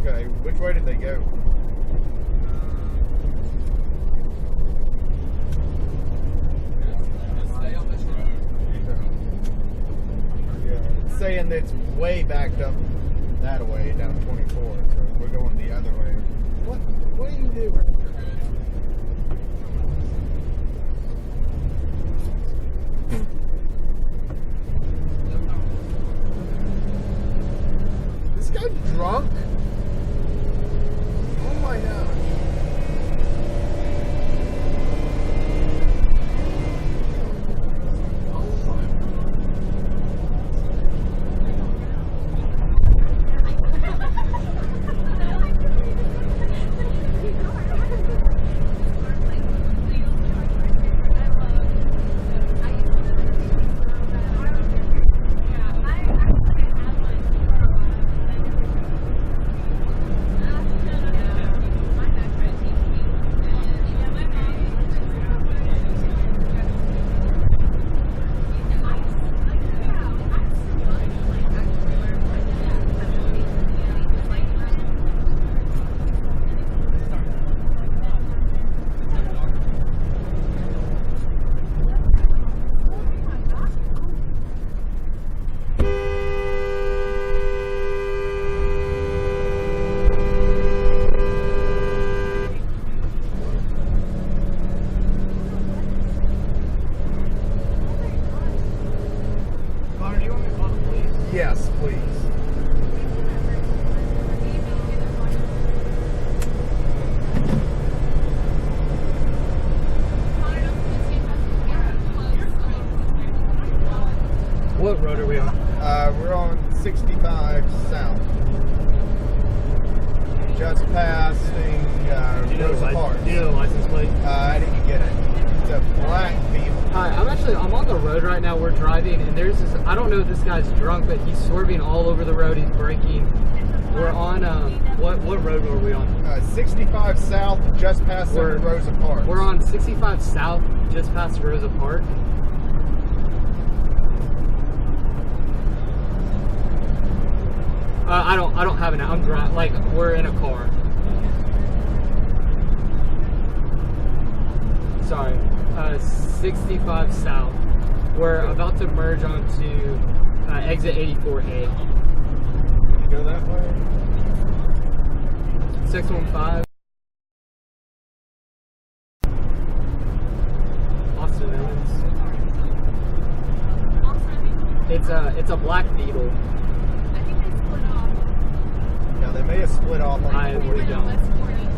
Okay, which way did they go? Stay on this road. Yeah, it's saying it's way backed up that way down 24, so we're going the other way. What are you doing? This guy drunk? Oh my gosh. Yes, please. What road are we on? We're on 65 South. Just passing Rosa Parks. Do you know the license plate? I didn't get it. It's a black Beetle. Hi, I'm on the road right now. We're driving, and there's this. I don't know if this guy's drunk, but he's swerving all over the road. He's braking. We're on what road were we on? 65 South, just past Rosa Parks. We're on 65 South, just past Rosa Park. I don't have an. I'm driving. Like we're in a car. Sorry. 65 South. We're about to merge onto exit 84A. Can you go that way? 615. Austin Owens. It's a black Beetle. I think they split off. Yeah, they may have split off on I the really 40. don't.